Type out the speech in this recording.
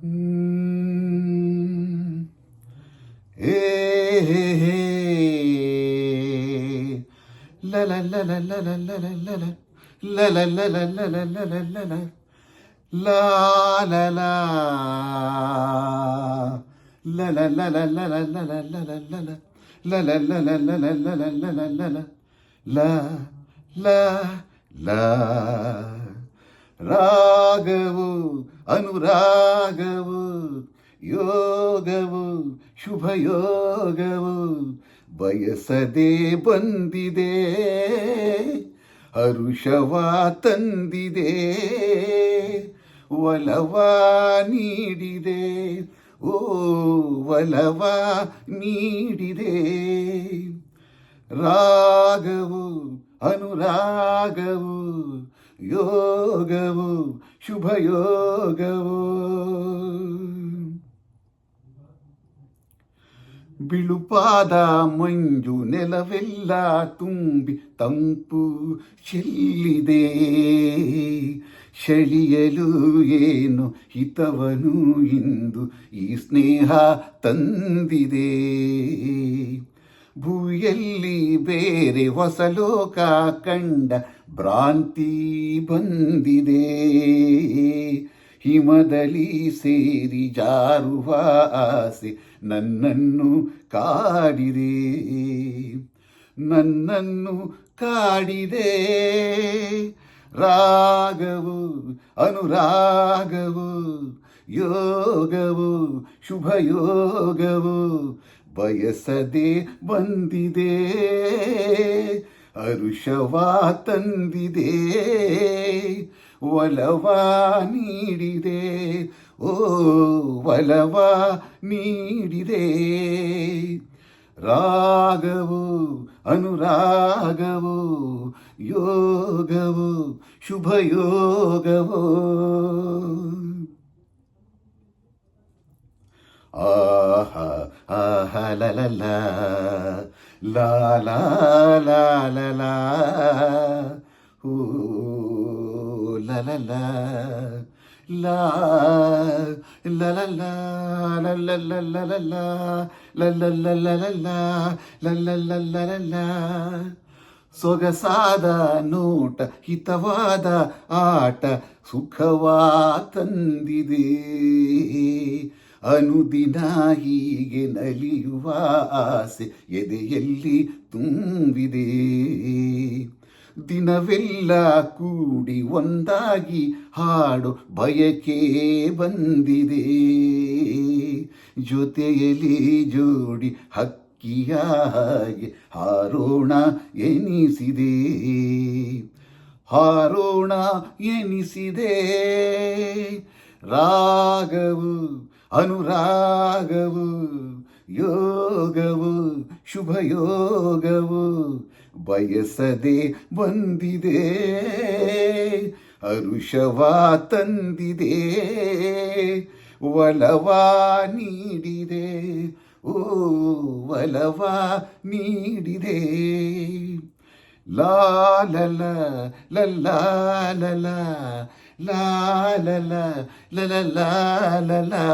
Mm. Hey, hey, hey. La la la la la la la la la la. La la la la la la la la la la. La la la. La la la la la la la la la la la la. La la la la la la la la la la la la. La la la. ರಾಗವು ಅನುರಾಗವು ಯೋಗವು ಶುಭಯೋಗವು ಬಯಸದೆ ಬಂದಿದೆ ಹರುಷವ ತಂದಿದೆ ಒಲವ ನೀಡಿದೆ ಓ ಒಲವ ನೀಡಿದೆ ರಾಗವು ಅನುರಾಗವು ಯೋಗವು ಶುಭಯೋಗವು ಬಿಳುಪಾದ ಮಂಜು ನೆಲವೆಲ್ಲ ತುಂಬಿ ತಂಪು ಚೆಲ್ಲಿದೆ ಚಳಿಯಲು ಏನು ಹಿತವನು ಇಂದು ಈ ಸ್ನೇಹ ತಂದಿದೆ ಭೂಯಲ್ಲಿ ಬೇರೆ ಹೊಸ ಲೋಕ ಕಂಡ ಭ್ರಾಂತಿ ಬಂದಿದೆ ಹಿಮದಲ್ಲಿ ಸೇರಿ ಜಾರುವ ಆಸೆ ನನ್ನನ್ನು ಕಾಡಿದೆ ನನ್ನನ್ನು ಕಾಡಿದೆ ರಾಗವು ಅನುರಾಗವು ಯೋಗವು ಶುಭಯೋಗವು ಬಯಸದೆ ಬಂದಿದೆ ಹರುಷವ ತಂದಿದೆ ಒಲವ ನೀಡಿದೆ ಓ ಒಲವ ನೀಡಿದೆ ರಾಗವು ಅನುರಾಗವು ಯೋಗವು ಶುಭಯೋಗವು ಆಹಾ ಆಹಾ ಲ ಲ ಲ ಲಾ ಲಾ ಲಾ ಲ ಲಾ ಹೂ ಲ ಲ ಲ ಲಾ ಲ ಲ ಲ ಲ ಲ ಲ ಲ ಲ ಲ ಲ ಲ ಲ ಲ ಲ ಲ ಲ ಲ ಲ ಸೊಗಸಾದ ನೋಟ ಹಿತವಾದ ಆಟ ಸುಖವಾ ತಂದಿದೆ ಅನುದಿನ ಹೀಗೆ ನಲಿಯುವ ಆಸೆ ಎದೆಯಲ್ಲಿ ತುಂಬಿದೆ ದಿನವೆಲ್ಲ ಕೂಡಿ ಒಂದಾಗಿ ಹಾಡು ಬಯಕೆ ಬಂದಿದೆ ಜೊತೆಯಲ್ಲಿ ಜೋಡಿ ಹಕ್ಕಿಯ ಹಾಗೆ ಹಾರೋಣ ಎನಿಸಿದೆ ಹಾರೋಣ ಎನಿಸಿದೆ ರಾಗವು ಅನುರಾಗವು ಯೋಗವು ಶುಭಯೋಗವು ಬಯಸದೆ ಬಂದಿದೆ ಹರುಷವ ತಂದಿದೆ ಒಲವ ನೀಡಿದೆ ಓ ಒಲವ ನೀಡಿದೆ ಲಾ ಲ ಲ ಲ ಲಾ ಲ ಲ ಲಾ ಲ ಲ ಲ ಲ ಲಾ ಲ ಲಾ